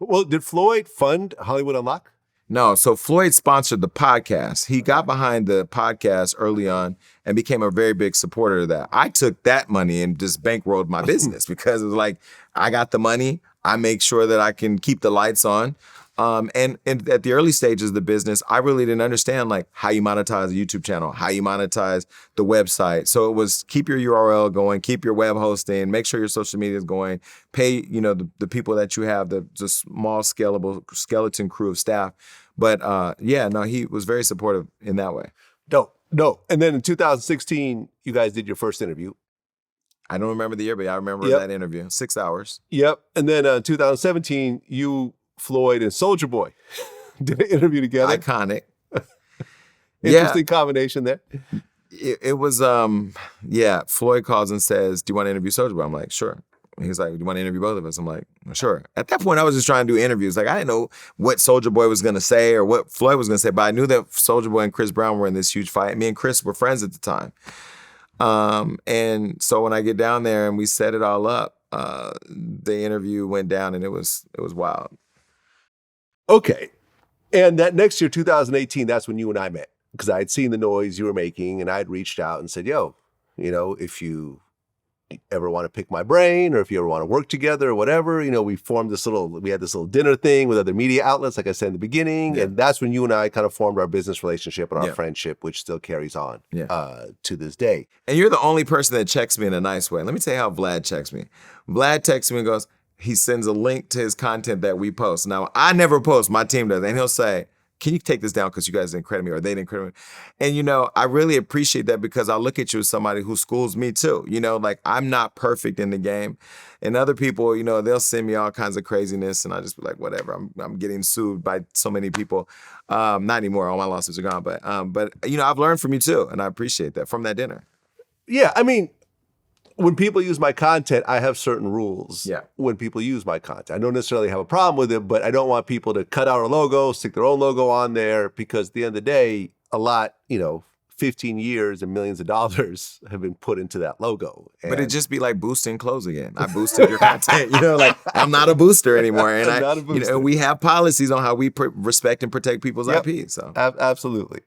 Well, did Floyd fund Hollywood Unlocked? No, so Floyd sponsored the podcast. He got behind the podcast early on and became a very big supporter of that. I took that money and just bankrolled my business because it was like, I got the money. I make sure that I can keep the lights on. And at the early stages of the business, I really didn't understand like how you monetize a YouTube channel, how you monetize the website. So it was keep your URL going, keep your web hosting, make sure your social media is going, pay, the people that you have, the small scalable skeleton crew of staff. But he was very supportive in that way. Dope. And then in 2016, you guys did your first interview. I don't remember the year, but I remember that interview. 6 hours. Yep. And then 2017, you, Floyd, and Soulja Boy did an interview together. Iconic. Interesting combination there. It was, Floyd calls and says, do you want to interview Soulja Boy? I'm like, sure. He's like, do you want to interview both of us? I'm like, sure. At that point, I was just trying to do interviews. Like, I didn't know what Soulja Boy was going to say or what Floyd was going to say, but I knew that Soulja Boy and Chris Brown were in this huge fight. Me and Chris were friends at the time. And so when I get down there and we set it all up, the interview went down and it was wild. Okay. And that next year, 2018, that's when you and I met because I had seen the noise you were making and I had reached out and said, yo, if you ever want to pick my brain or if you ever want to work together or whatever, we had this little dinner thing with other media outlets, like I said in the beginning. Yeah. And that's when you and I kind of formed our business relationship and our friendship, which still carries on to this day. And you're the only person that checks me in a nice way. Let me tell you how Vlad checks me. Vlad texts me and goes, he sends a link to his content that we post. Now, I never post, my team does. And he'll say, can you take this down because you guys didn't credit me or they didn't credit me? And, I really appreciate that because I look at you as somebody who schools me too. Like I'm not perfect in the game. And other people, they'll send me all kinds of craziness and I just be like, whatever. I'm getting sued by so many people. Not anymore. All my lawsuits are gone. But I've learned from you too. And I appreciate that from that dinner. Yeah. I mean, when people use my content, I have certain rules. Yeah. When people use my content, I don't necessarily have a problem with it, but I don't want people to cut out our logo, stick their own logo on there, because at the end of the day, a lot, 15 years and millions of dollars have been put into that logo. But it'd just be like boosting clothes again. I boosted your content, like I'm not a booster anymore. And not a booster. And we have policies on how we respect and protect people's IP. So absolutely.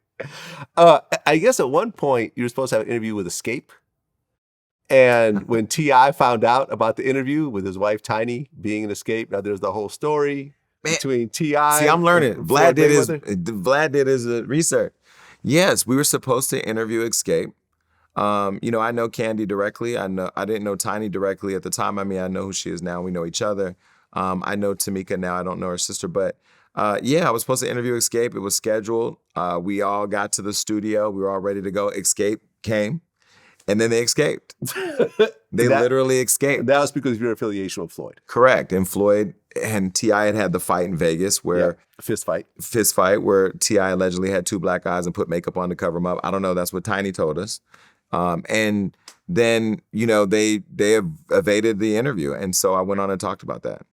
I guess at one point you were supposed to have an interview with Escape. And when T.I. found out about the interview with his wife, Tiny, being an Escape, now there's the whole story between T.I. See, I'm learning. Vlad did his research. Yes, we were supposed to interview Escape. I know Candy directly. I didn't know Tiny directly at the time. I mean, I know who she is now. We know each other. I know Tamika now. I don't know her sister. But I was supposed to interview Escape. It was scheduled. We all got to the studio. We were all ready to go. Escape came. And then they escaped. They literally escaped. That was because of your affiliation with Floyd. Correct. And Floyd and T.I. had the fight in Vegas where... Fist fight, where T.I. allegedly had two black eyes and put makeup on to cover him up. I don't know. That's what Tiny told us. And then, they evaded the interview. And so I went on and talked about that.